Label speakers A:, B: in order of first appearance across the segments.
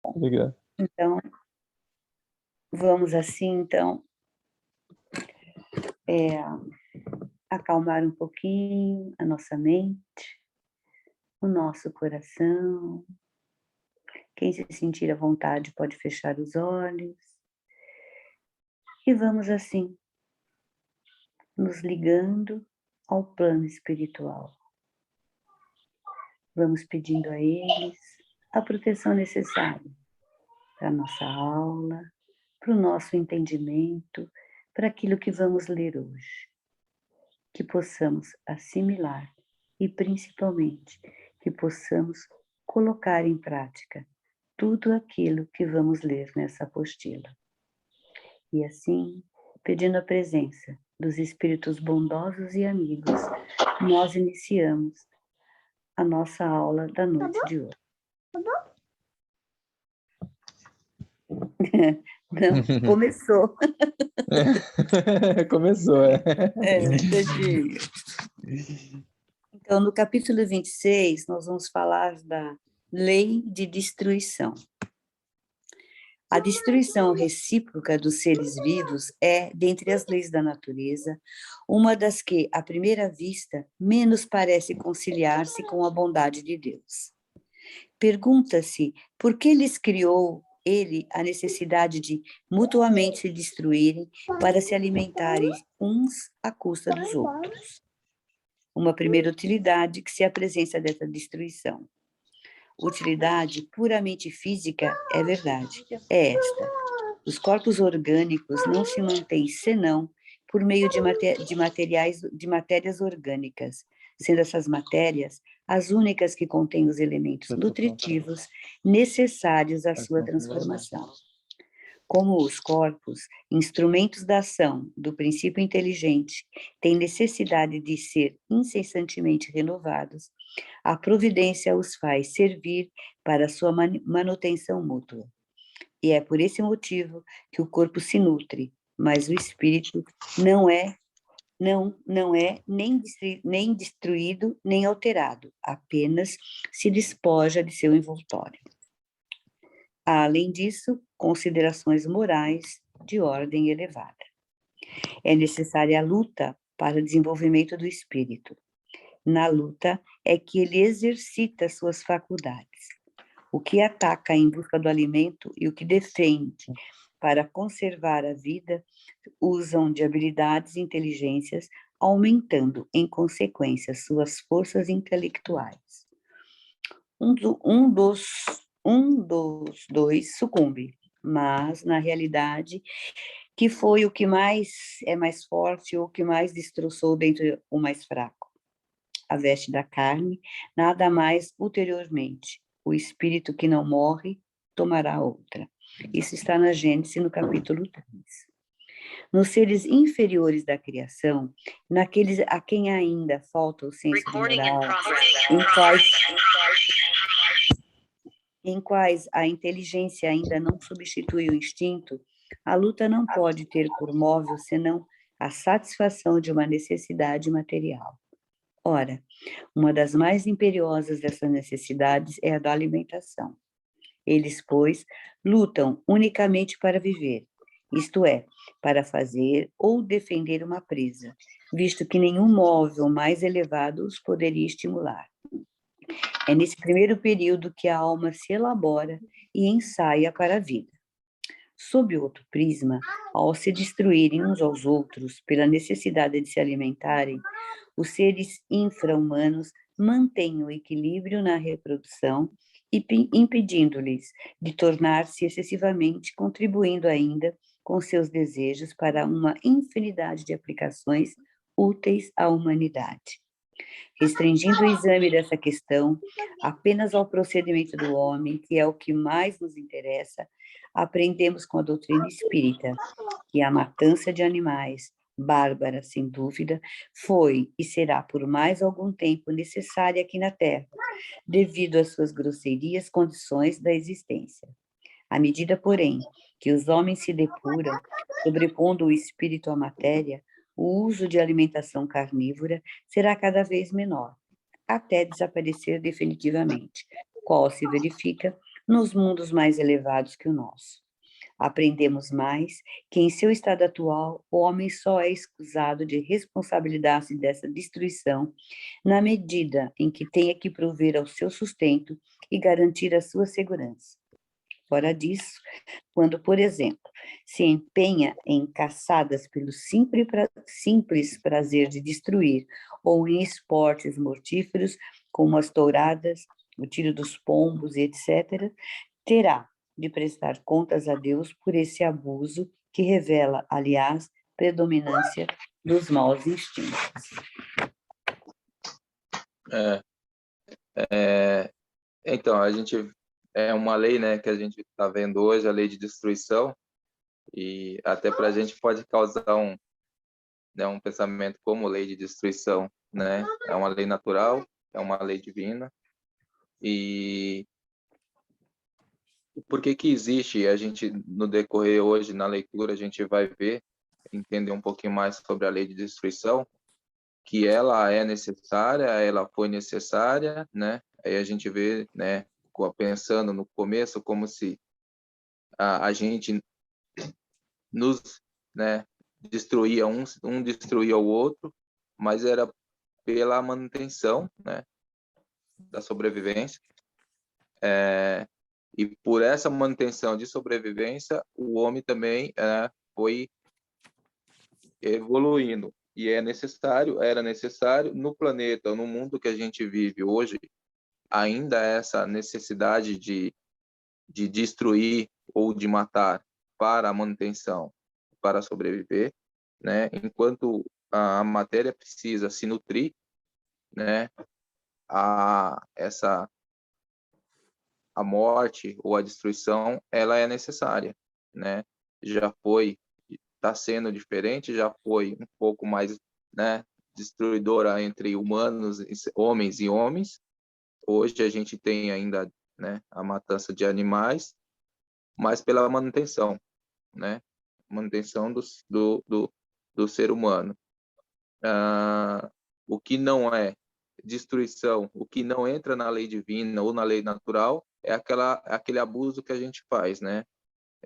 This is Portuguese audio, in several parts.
A: Obrigado.
B: Então, vamos assim, então, acalmar um pouquinho a nossa mente, o nosso coração. Quem se sentir à vontade pode fechar os olhos. E vamos assim, nos ligando ao plano espiritual. Vamos pedindo a eles a proteção necessária para a nossa aula, para o nosso entendimento, para aquilo que vamos ler hoje. Que possamos assimilar e, principalmente, que possamos colocar em prática tudo aquilo que vamos ler nessa apostila. E assim, pedindo a presença dos espíritos bondosos e amigos, nós iniciamos a nossa aula da noite de hoje. Não, começou.
A: Começou, é.
B: Tadinho. Então, no capítulo 26, nós vamos falar da lei de destruição. A destruição recíproca dos seres vivos é, dentre as leis da natureza, uma das que, à primeira vista, menos parece conciliar-se com a bondade de Deus. Pergunta-se por que lhes criou ele a necessidade de mutuamente se destruírem para se alimentarem uns à custa dos outros. Uma primeira utilidade que se apresenta dessa destruição. Utilidade puramente física é verdade, é esta. Os corpos orgânicos não se mantêm senão por meio de matérias orgânicas, sendo essas matérias as únicas que contêm os elementos nutritivos necessários à sua transformação. Como os corpos, instrumentos da ação do princípio inteligente, têm necessidade de ser incessantemente renovados, a providência os faz servir para a sua manutenção mútua. E é por esse motivo que o corpo se nutre, mas o espírito não é nem destruído, nem alterado, apenas se despoja de seu envoltório. Além disso, considerações morais de ordem elevada. É necessária a luta para o desenvolvimento do espírito. Na luta é que ele exercita suas faculdades. O que ataca em busca do alimento e o que defende para conservar a vida usam de habilidades e inteligências, aumentando, em consequência, suas forças intelectuais. Um dos dois sucumbe, mas, na realidade, que foi o que é mais forte ou o que mais destroçou dentro o mais fraco. A veste da carne, nada mais ulteriormente. O espírito que não morre tomará outra. Isso está na Gênesis, no capítulo 3. Nos seres inferiores da criação, naqueles a quem ainda falta o senso de moral, em quais a inteligência ainda não substitui o instinto, a luta não pode ter por móvel senão a satisfação de uma necessidade material. Ora, uma das mais imperiosas dessas necessidades é a da alimentação. Eles, pois, lutam unicamente para viver, isto é, para fazer ou defender uma presa, visto que nenhum móvel mais elevado os poderia estimular. É nesse primeiro período que a alma se elabora e ensaia para a vida. Sob outro prisma, ao se destruírem uns aos outros pela necessidade de se alimentarem, os seres infra-humanos mantêm o equilíbrio na reprodução e impedindo-lhes de tornar-se excessivamente, contribuindo ainda com seus desejos para uma infinidade de aplicações úteis à humanidade. Restringindo o exame dessa questão apenas ao procedimento do homem, que é o que mais nos interessa, aprendemos com a doutrina espírita que a matança de animais, bárbara sem dúvida, foi e será por mais algum tempo necessária aqui na Terra, devido às suas grosserias condições da existência. À medida, porém, que os homens se depuram, sobrepondo o espírito à matéria, o uso de alimentação carnívora será cada vez menor, até desaparecer definitivamente, qual se verifica nos mundos mais elevados que o nosso. Aprendemos mais que, em seu estado atual, o homem só é escusado de responsabilidade dessa destruição na medida em que tenha que prover ao seu sustento e garantir a sua segurança. Fora disso, quando, por exemplo, se empenha em caçadas pelo simples prazer de destruir, ou em esportes mortíferos, como as touradas, o tiro dos pombos, etc., terá de prestar contas a Deus por esse abuso que revela, aliás, predominância dos maus instintos.
A: Então, a gente é uma lei, né, que a gente está vendo hoje, a lei de destruição, e até para a gente pode causar um pensamento como lei de destruição, né? É uma lei natural, é uma lei divina, e por que que existe? A gente, no decorrer hoje, na leitura, a gente vai ver, entender um pouquinho mais sobre a lei de destruição, que ela é necessária, ela foi necessária, né? Aí a gente vê, né, pensando no começo, como se a gente nos, né, destruía um destruía o outro, mas era pela manutenção, né, da sobrevivência. E por essa manutenção de sobrevivência, o homem também foi evoluindo. E era necessário no planeta, no mundo que a gente vive hoje, ainda essa necessidade de destruir ou de matar para a manutenção, para sobreviver, né? Enquanto a matéria precisa se nutrir, né? A morte ou a destruição, ela é necessária, né? Já foi, está sendo diferente, já foi um pouco mais, né, destruidora entre humanos, homens e homens. Hoje a gente tem ainda, né, a matança de animais, mas pela manutenção, né? Manutenção do ser humano. O que não é destruição, o que não entra na lei divina ou na lei natural, é aquele abuso que a gente faz, né?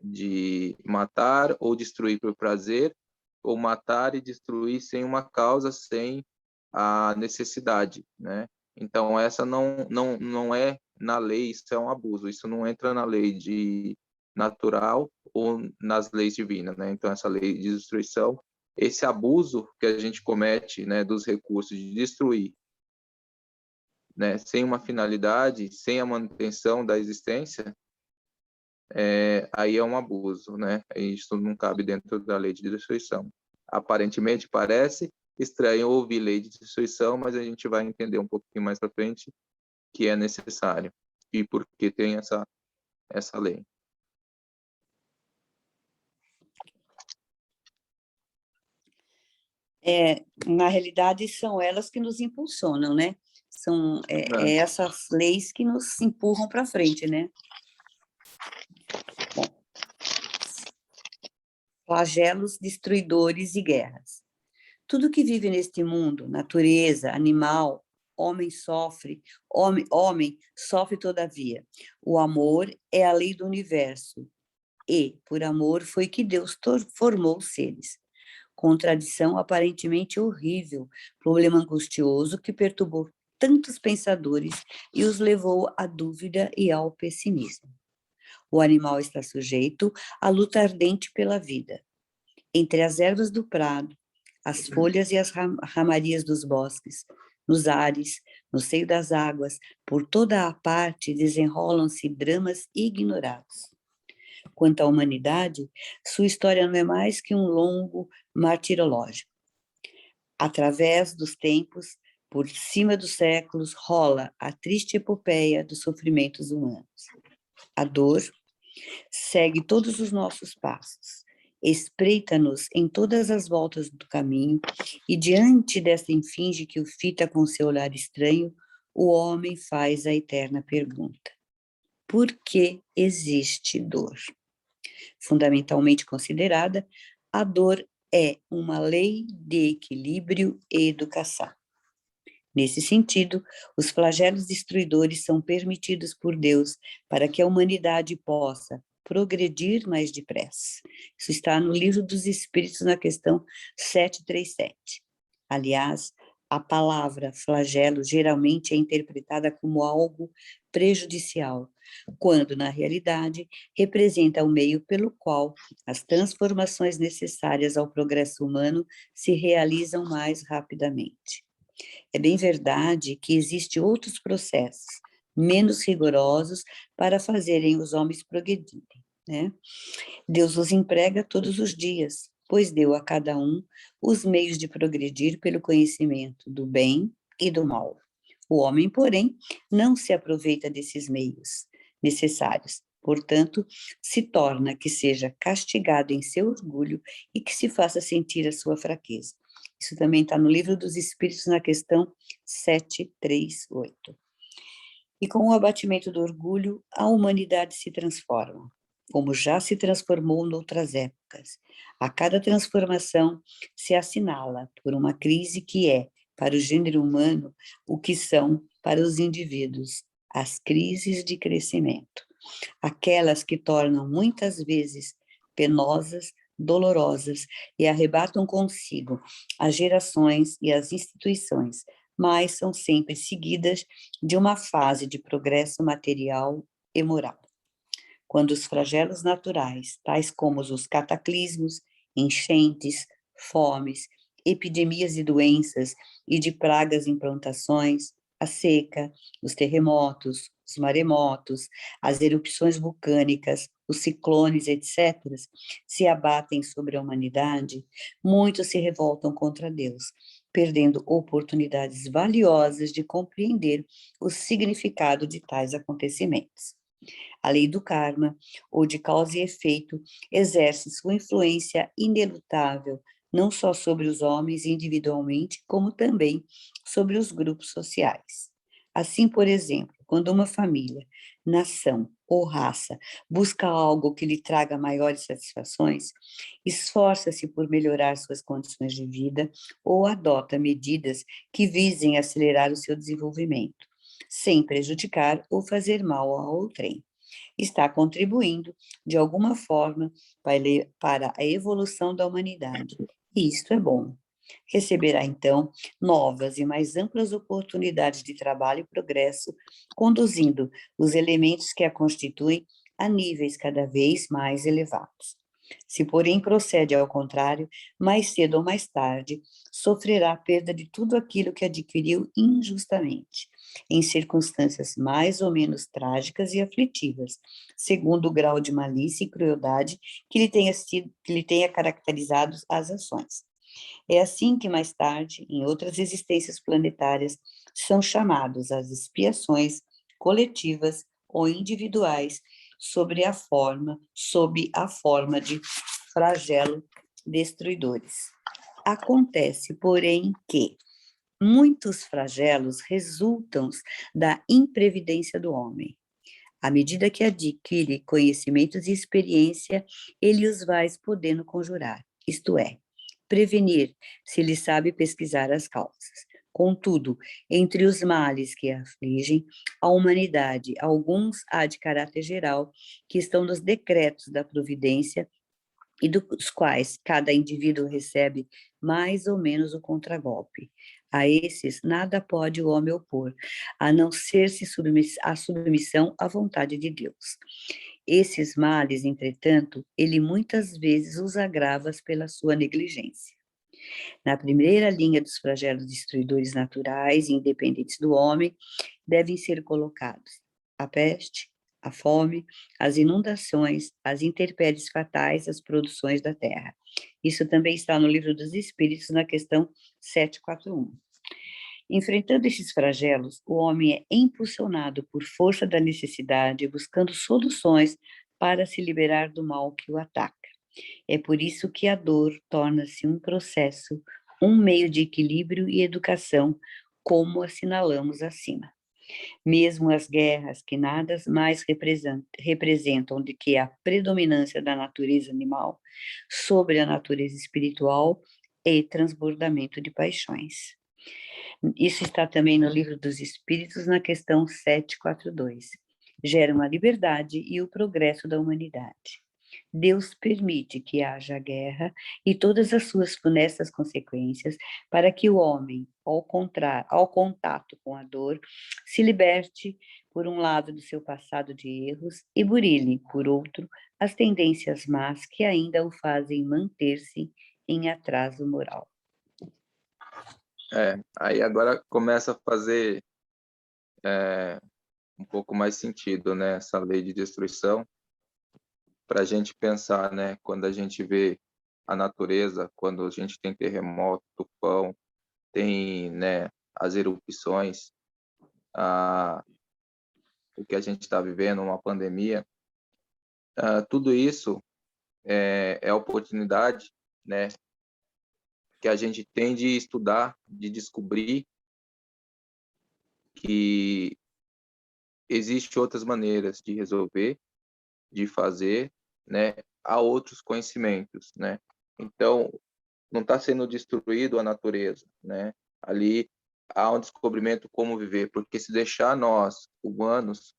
A: De matar ou destruir por prazer, ou matar e destruir sem uma causa, sem a necessidade, né? Então, essa não é na lei, isso é um abuso, isso não entra na lei de natural ou nas leis divinas, né? Então, essa lei de destruição, esse abuso que a gente comete, né, dos recursos de destruir, né, sem uma finalidade, sem a manutenção da existência, aí é um abuso, né? Isso não cabe dentro da lei de destruição. Aparentemente parece estranho ouvir lei de destruição, mas a gente vai entender um pouquinho mais para frente que é necessário e por que tem essa lei.
B: Na realidade, são elas que nos impulsionam, né? São essas leis que nos empurram para frente, né? Bom, flagelos destruidores e guerras. Tudo que vive neste mundo, natureza, animal, homem sofre todavia. O amor é a lei do universo e, por amor, foi que Deus formou os seres. Contradição aparentemente horrível, problema angustioso que perturbou tantos pensadores e os levou à dúvida e ao pessimismo. O animal está sujeito à luta ardente pela vida. Entre as ervas do prado, as folhas e as ramarias dos bosques, nos ares, no seio das águas, por toda a parte desenrolam-se dramas ignorados. Quanto à humanidade, sua história não é mais que um longo martirológico. Através dos tempos, por cima dos séculos, rola a triste epopeia dos sofrimentos humanos. A dor segue todos os nossos passos, espreita-nos em todas as voltas do caminho, e diante desta esfinge que o fita com seu olhar estranho, o homem faz a eterna pergunta: por que existe dor? Fundamentalmente considerada, a dor é uma lei de equilíbrio e educação. Nesse sentido, os flagelos destruidores são permitidos por Deus para que a humanidade possa progredir mais depressa. Isso está no Livro dos Espíritos, na questão 737. Aliás, a palavra flagelo geralmente é interpretada como algo prejudicial, quando, na realidade, representa o meio pelo qual as transformações necessárias ao progresso humano se realizam mais rapidamente. É bem verdade que existem outros processos menos rigorosos para fazerem os homens progredirem, né? Deus os emprega todos os dias, pois deu a cada um os meios de progredir pelo conhecimento do bem e do mal. O homem, porém, não se aproveita desses meios necessários. Portanto, se torna que seja castigado em seu orgulho e que se faça sentir a sua fraqueza. Isso também está no Livro dos Espíritos, na questão 738. E com o abatimento do orgulho, a humanidade se transforma, como já se transformou noutras épocas. A cada transformação se assinala por uma crise que é, para o gênero humano, o que são para os indivíduos as crises de crescimento, aquelas que tornam muitas vezes penosas, dolorosas e arrebatam consigo as gerações e as instituições, mas são sempre seguidas de uma fase de progresso material e moral. Quando os flagelos naturais, tais como os cataclismos, enchentes, fomes, epidemias de doenças e de pragas em plantações, a seca, os terremotos, os maremotos, as erupções vulcânicas, os ciclones, etc., se abatem sobre a humanidade, muitos se revoltam contra Deus, perdendo oportunidades valiosas de compreender o significado de tais acontecimentos. A lei do karma, ou de causa e efeito, exerce sua influência inelutável, não só sobre os homens individualmente, como também sobre os grupos sociais. Assim, por exemplo, quando uma família, nação ou raça busca algo que lhe traga maiores satisfações, esforça-se por melhorar suas condições de vida ou adota medidas que visem acelerar o seu desenvolvimento, sem prejudicar ou fazer mal a outrem. Está contribuindo, de alguma forma, para a evolução da humanidade. E isto é bom. Receberá, então, novas e mais amplas oportunidades de trabalho e progresso, conduzindo os elementos que a constituem a níveis cada vez mais elevados. Se, porém, procede ao contrário, mais cedo ou mais tarde, sofrerá a perda de tudo aquilo que adquiriu injustamente, em circunstâncias mais ou menos trágicas e aflitivas, segundo o grau de malícia e crueldade que lhe tenha caracterizado as ações. É assim que mais tarde, em outras existências planetárias, são chamados as expiações coletivas ou individuais sob a forma de flagelo destruidores. Acontece, porém, que muitos flagelos resultam da imprevidência do homem. À medida que adquire conhecimentos e experiência, ele os vai podendo conjurar, isto é, prevenir, se ele sabe pesquisar as causas. Contudo, entre os males que afligem a humanidade, alguns há de caráter geral, que estão nos decretos da providência e dos quais cada indivíduo recebe mais ou menos o contragolpe. A esses nada pode o homem opor, a não ser se a submissão à vontade de Deus. Esses males, entretanto, ele muitas vezes os agrava pela sua negligência. Na primeira linha dos flagelos destruidores naturais e independentes do homem, devem ser colocados a peste, a fome, as inundações, as intempéries fatais às produções da terra. Isso também está no Livro dos Espíritos, na questão 741. Enfrentando esses flagelos, o homem é impulsionado por força da necessidade, buscando soluções para se liberar do mal que o ataca. É por isso que a dor torna-se um processo, um meio de equilíbrio e educação, como assinalamos acima. Mesmo as guerras, que nada mais representam do que a predominância da natureza animal sobre a natureza espiritual e transbordamento de paixões. Isso está também no Livro dos Espíritos, na questão 742. Geram a liberdade e o progresso da humanidade. Deus permite que haja guerra e todas as suas funestas consequências para que o homem, ao contato com a dor, se liberte, por um lado, do seu passado de erros e burile, por outro, as tendências más que ainda o fazem manter-se em atraso moral.
A: Aí agora começa a fazer um pouco mais sentido, né, essa lei de destruição, para a gente pensar, né, quando a gente vê a natureza, quando a gente tem terremoto, tufão, tem, né, as erupções, o que a gente está vivendo, uma pandemia, tudo isso é oportunidade, né, que a gente tem de estudar, de descobrir que existem outras maneiras de resolver, de fazer, né? Há outros conhecimentos, né? Então, não está sendo destruído a natureza, né? Ali há um descobrimento como viver, porque se deixar nós, humanos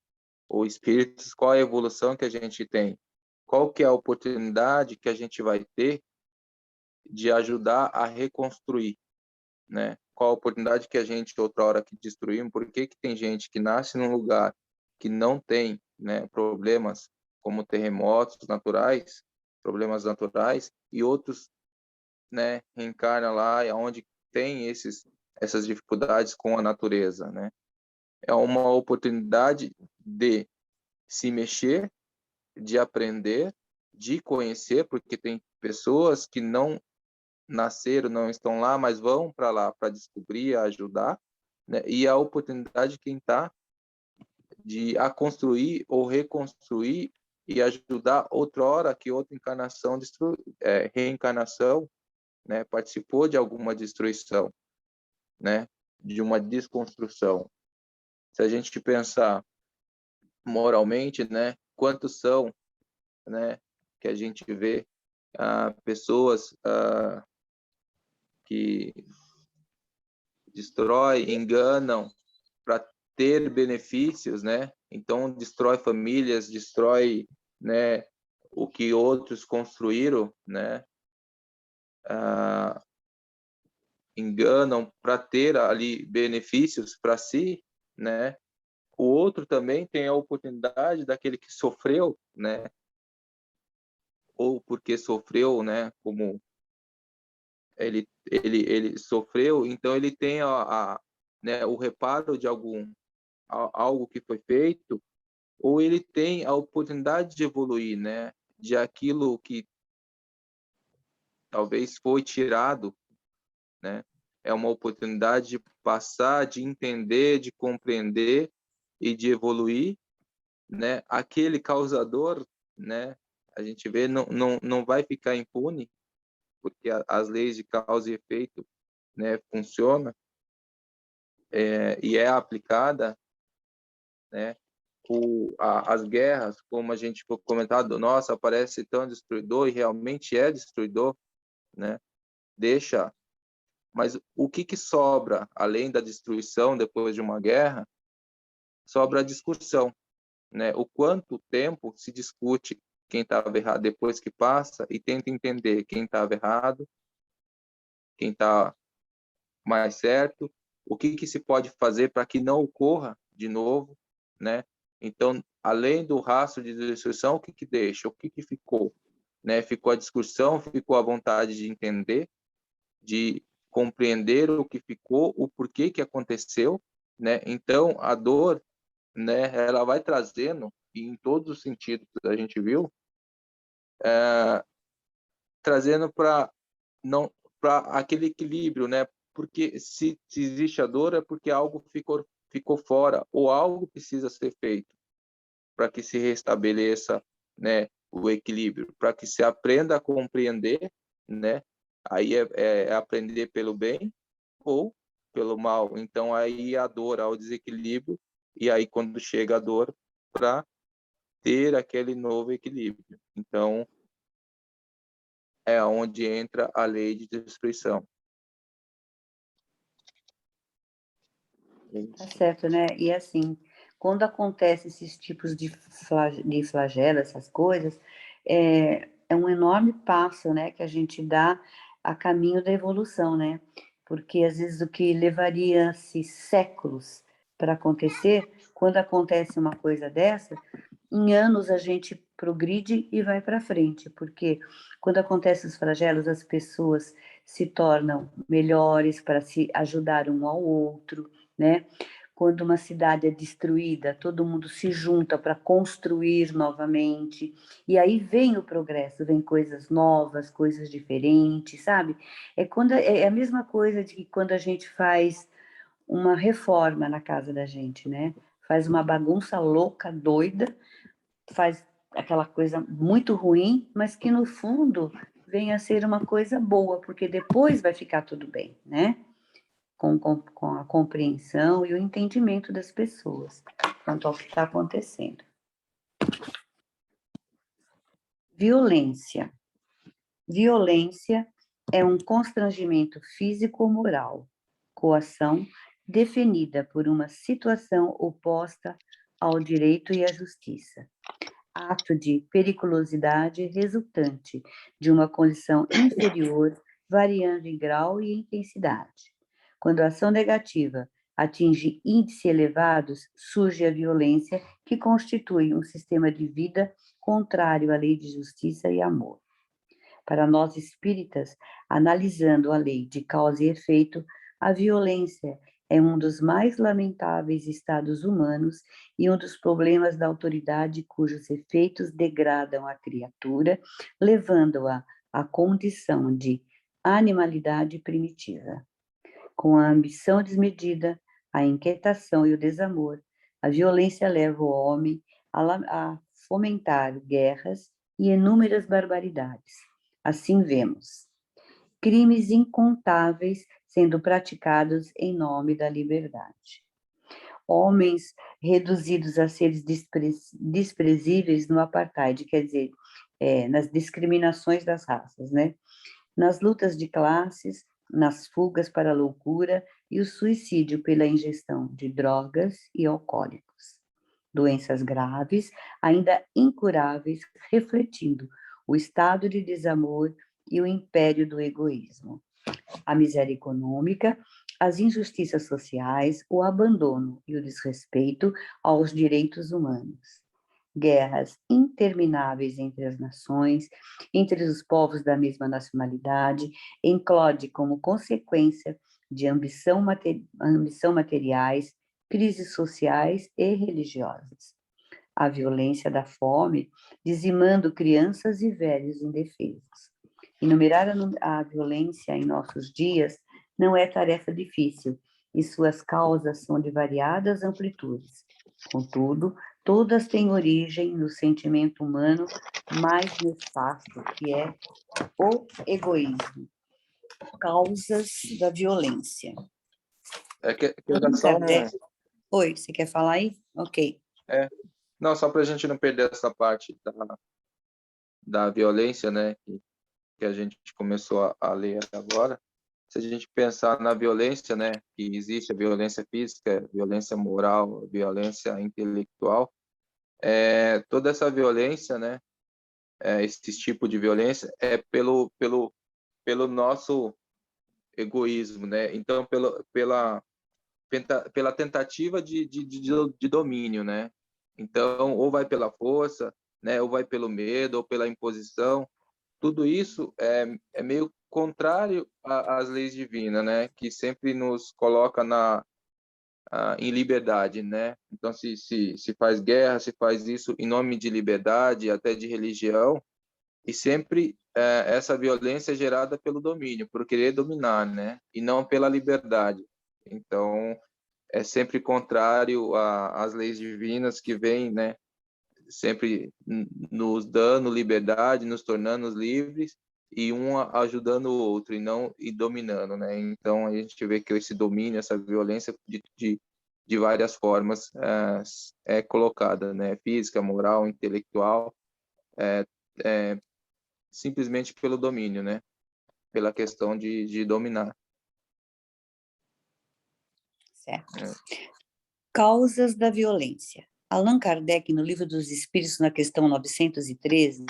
A: ou espíritos, qual é a evolução que a gente tem? Qual que é a oportunidade que a gente vai ter de ajudar a reconstruir, né? Qual a oportunidade que a gente outra hora que destruímos? Por que que tem gente que nasce num lugar que não tem, né, problemas como terremotos naturais, problemas naturais, e outros, né, reencarna lá onde tem essas dificuldades com a natureza, né? É uma oportunidade de se mexer, de aprender, de conhecer, porque tem pessoas que não nasceram, não estão lá, mas vão para lá para descobrir, ajudar, né? E a oportunidade de quem está de a construir ou reconstruir e ajudar outrora que outra encarnação, reencarnação, né? Participou de alguma destruição, né? De uma desconstrução. Se a gente pensar moralmente, né? Quantos são, né? Que a gente vê pessoas que destrói, enganam para ter benefícios, né? Então destrói famílias, destrói, né, o que outros construíram, né? Enganam para ter ali benefícios para si, né? O outro também tem a oportunidade daquele que sofreu, né? Ou porque sofreu, né? Como ele sofreu, então ele tem né, o reparo de algo que foi feito, ou ele tem a oportunidade de evoluir, né? De aquilo que talvez foi tirado, né? É uma oportunidade de passar, de entender, de compreender e de evoluir, né? Aquele causador, né? A gente vê não vai ficar impune, porque as leis de causa e efeito, né? Funciona e é aplicada, né? As guerras, como a gente foi comentado, nossa, parece tão destruidor e realmente é destruidor, né? Deixa, mas o que sobra além da destruição depois de uma guerra? Sobra a discussão, né? O quanto tempo se discute quem estava errado depois que passa e tenta entender quem estava errado, quem está mais certo, o que se pode fazer para que não ocorra de novo, né? Então, além do rastro de destruição, o que deixa? O que ficou? Né? Ficou a discussão, ficou a vontade de entender, de compreender o que ficou, o porquê que aconteceu, né? Então, a dor, né, ela vai trazendo, e em todos os sentidos que a gente viu, trazendo para não para aquele equilíbrio, né? Porque se existe a dor é porque algo ficou fora ou algo precisa ser feito para que se restabeleça, né, o equilíbrio, para que se aprenda a compreender, né? Aí é aprender pelo bem ou pelo mal. Então aí a dor ao desequilíbrio e aí quando chega a dor para ter aquele novo equilíbrio. Então é onde entra a lei de destruição.
B: Tá certo, né? E assim, quando acontece esses tipos de flagelo, essas coisas, é um enorme passo, né, que a gente dá a caminho da evolução, né? Porque às vezes o que levaria-se séculos para acontecer, quando acontece uma coisa dessa, em anos a gente progride e vai para frente, porque quando acontecem os flagelos, as pessoas se tornam melhores para se ajudar um ao outro, né? Quando uma cidade é destruída, todo mundo se junta para construir novamente, e aí vem o progresso, vem coisas novas, coisas diferentes, sabe? É a mesma coisa de que quando a gente faz uma reforma na casa da gente, né? Faz uma bagunça louca, doida, faz aquela coisa muito ruim, mas que no fundo vem a ser uma coisa boa, porque depois vai ficar tudo bem, né? Com a compreensão e o entendimento das pessoas quanto ao que está acontecendo. Violência. Violência é um constrangimento físico ou moral, coação definida por uma situação oposta ao direito e à justiça, ato de periculosidade resultante de uma condição inferior, variando em grau e intensidade. Quando a ação negativa atinge índices elevados, surge a violência, que constitui um sistema de vida contrário à lei de justiça e amor. Para nós espíritas, analisando a lei de causa e efeito, a violência é um dos mais lamentáveis estados humanos e um dos problemas da autoridade cujos efeitos degradam a criatura, levando-a à condição de animalidade primitiva. Com a ambição desmedida, a inquietação e o desamor, a violência leva o homem a fomentar guerras e inúmeras barbaridades. Assim vemos crimes incontáveis sendo praticados em nome da liberdade. Homens reduzidos a seres desprezíveis no apartheid, quer dizer, nas discriminações das raças, né? Nas lutas de classes, nas fugas para a loucura e o suicídio pela ingestão de drogas e alcoólicos. Doenças graves, ainda incuráveis, refletindo o estado de desamor e o império do egoísmo. A miséria econômica, as injustiças sociais, o abandono e o desrespeito aos direitos humanos. Guerras intermináveis entre as nações, entre os povos da mesma nacionalidade, eclode como consequência de ambição materiais, crises sociais e religiosas. A violência da fome, dizimando crianças e velhos indefesos. Enumerar a violência em nossos dias não é tarefa difícil, e suas causas são de variadas amplitudes. Contudo, todas têm origem no sentimento humano mais nefasto, que é o egoísmo. Causas da violência.
A: Que era só
B: Oi, você quer falar aí? Ok.
A: Não, só para a gente não perder essa parte da violência, né, que a gente começou a ler agora. Se a gente pensar na violência, né, que existe a violência física, violência moral, violência intelectual, toda essa violência, né, esse tipo de violência é pelo nosso egoísmo, né? Então, pela tentativa de domínio, né? Então, ou vai pela força, né, ou vai pelo medo, ou pela imposição. Tudo isso é meio contrário às leis divinas, né? Que sempre nos coloca em liberdade, né? Então, se faz guerra, se faz isso em nome de liberdade, até de religião, e sempre essa violência é gerada pelo domínio, por querer dominar, né? E não pela liberdade. Então, é sempre contrário às leis divinas que vêm, né? Sempre nos dando liberdade, nos tornando livres e um ajudando o outro e dominando, né? Então a gente vê que esse domínio, essa violência de várias formas é colocada, né? Física, moral, intelectual, simplesmente pelo domínio, né? Pela questão de dominar.
B: Certo. Causas da violência. Allan Kardec, no Livro dos Espíritos, na questão 913,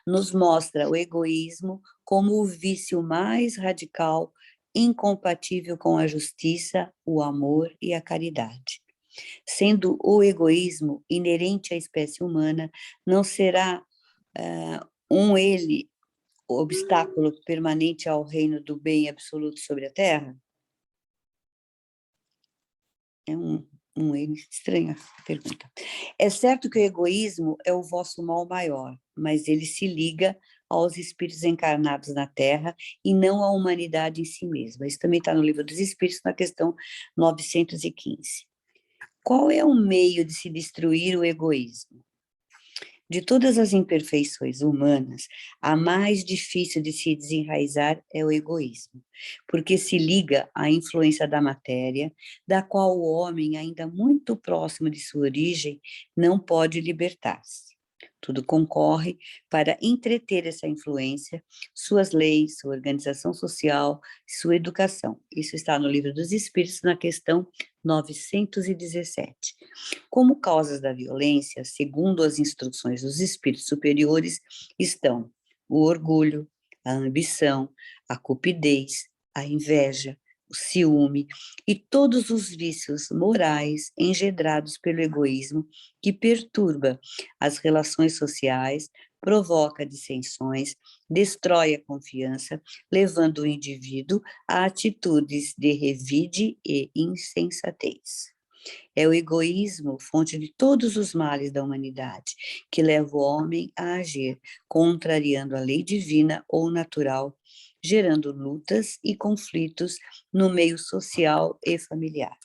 B: nos mostra o egoísmo como o vício mais radical, incompatível com a justiça, o amor e a caridade. Sendo o egoísmo inerente à espécie humana, não será ele o obstáculo permanente ao reino do bem absoluto sobre a Terra? É ele estranha a pergunta. É certo que o egoísmo é o vosso mal maior, mas ele se liga aos espíritos encarnados na Terra e não à humanidade em si mesma. Isso também está no Livro dos Espíritos, na questão 915. Qual é o meio de se destruir o egoísmo? De todas as imperfeições humanas, a mais difícil de se desenraizar é o egoísmo, porque se liga à influência da matéria, da qual o homem, ainda muito próximo de sua origem, não pode libertar-se. Tudo concorre para entreter essa influência, suas leis, sua organização social, sua educação. Isso está no Livro dos Espíritos, na questão 917. Como causas da violência, segundo as instruções dos espíritos superiores, estão o orgulho, a ambição, a cupidez, a inveja, o ciúme e todos os vícios morais engendrados pelo egoísmo que perturba as relações sociais, provoca dissensões, destrói a confiança, levando o indivíduo a atitudes de revide e insensatez. É o egoísmo, fonte de todos os males da humanidade, que leva o homem a agir, contrariando a lei divina ou natural, gerando lutas e conflitos no meio social e familiar.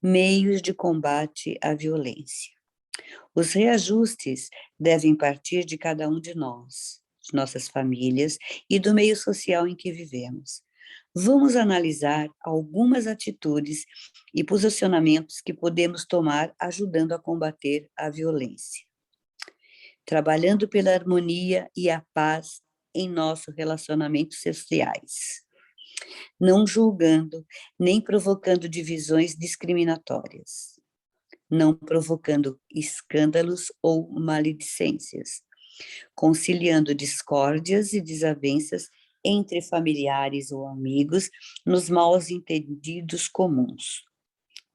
B: Meios de combate à violência. Os reajustes devem partir de cada um de nós, de nossas famílias e do meio social em que vivemos. Vamos analisar algumas atitudes e posicionamentos que podemos tomar ajudando a combater a violência. Trabalhando pela harmonia e a paz em nossos relacionamentos sociais. Não julgando, nem provocando divisões discriminatórias. Não provocando escândalos ou maledicências. Conciliando discórdias e desavenças entre familiares ou amigos nos maus entendidos comuns,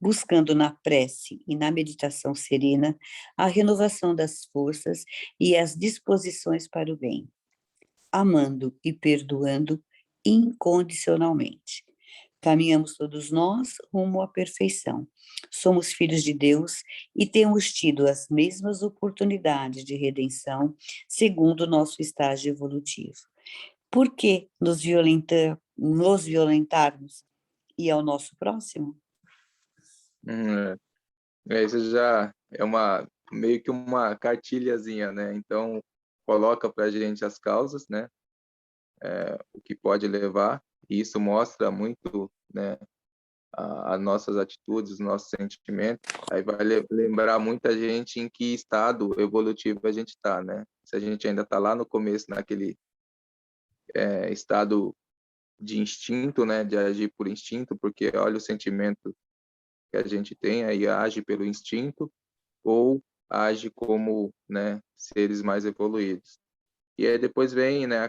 B: buscando na prece e na meditação serena a renovação das forças e as disposições para o bem, amando e perdoando incondicionalmente. Caminhamos todos nós rumo à perfeição. Somos filhos de Deus e temos tido as mesmas oportunidades de redenção segundo o nosso estágio evolutivo. Por que nos violentarmos e ao nosso próximo?
A: Isso já é meio que uma cartilhazinha, né? Então, coloca para a gente as causas, né? O que pode levar, e isso mostra muito, né? As nossas atitudes, os nossos sentimentos. Aí vai lembrar muita gente em que estado evolutivo a gente está, né? Se a gente ainda está lá no começo, naquele estado de instinto, né? De agir por instinto, porque olha o sentimento que a gente tem, aí age pelo instinto, ou age como, né, seres mais evoluídos. E aí depois vem, né,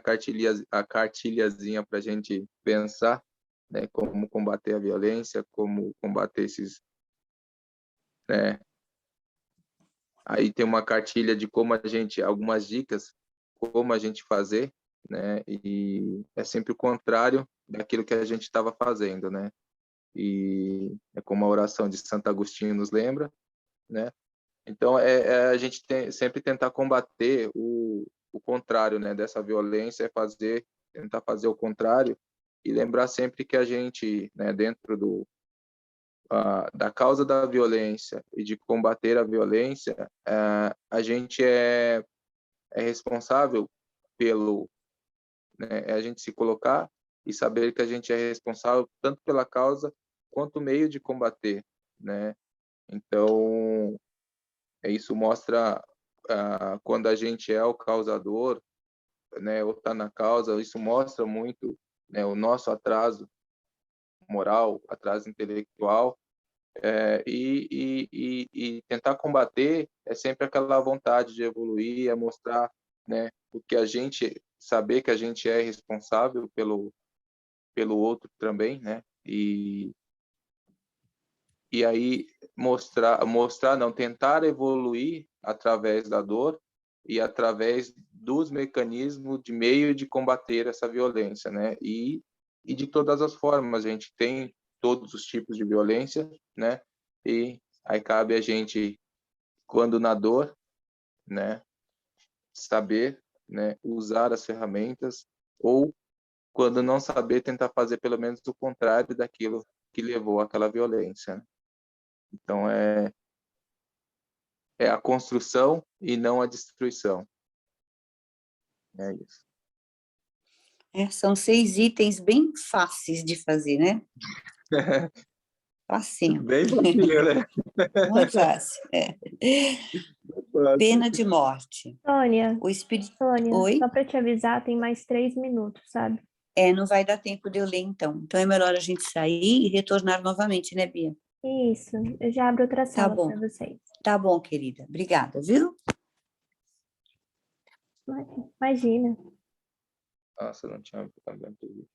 A: a cartilhazinha para a gente pensar, né, como combater a violência, como combater esses, né. Aí tem uma cartilha de como a gente, algumas dicas, como a gente fazer, né, e é sempre o contrário daquilo que a gente estava fazendo, né. E é como a oração de Santo Agostinho nos lembra, né. Então, a gente sempre tentar combater o contrário, né, dessa violência, tentar fazer o contrário e lembrar sempre que a gente, né, dentro da causa da violência e de combater a violência, a gente é responsável né, a gente se colocar e saber que a gente é responsável tanto pela causa quanto o meio de combater, né. Então, isso mostra quando a gente é o causador, né, ou está na causa, isso mostra muito, né, o nosso atraso moral, atraso intelectual, E tentar combater é sempre aquela vontade de evoluir, é mostrar, né, o que a gente, saber que a gente é responsável pelo outro também, né, e aí não, tentar evoluir através da dor e através dos mecanismos de meio de combater essa violência, né, e de todas as formas, a gente tem todos os tipos de violência, né, e aí cabe a gente, quando na dor, né, saber, né, usar as ferramentas, ou quando não saber, tentar fazer pelo menos o contrário daquilo que levou àquela violência, né? Então, é a construção e não a destruição. É isso.
B: São 6 itens bem fáceis de fazer, né? Facinho.
A: Bem facinho, né?
B: Muito fácil. Pena de morte.
C: Sônia,
B: O espírito...
C: Sônia,
B: Oi?
C: só para te avisar, tem mais 3 minutos, sabe?
B: Não vai dar tempo de eu ler, então. Então é melhor a gente sair e retornar novamente, né, Bia?
C: Isso, eu já abro outra
B: Tá
C: sala
B: bom.
C: para vocês.
B: Tá bom, querida. Obrigada, viu?
C: Imagina.
A: Nossa, não tinha visto.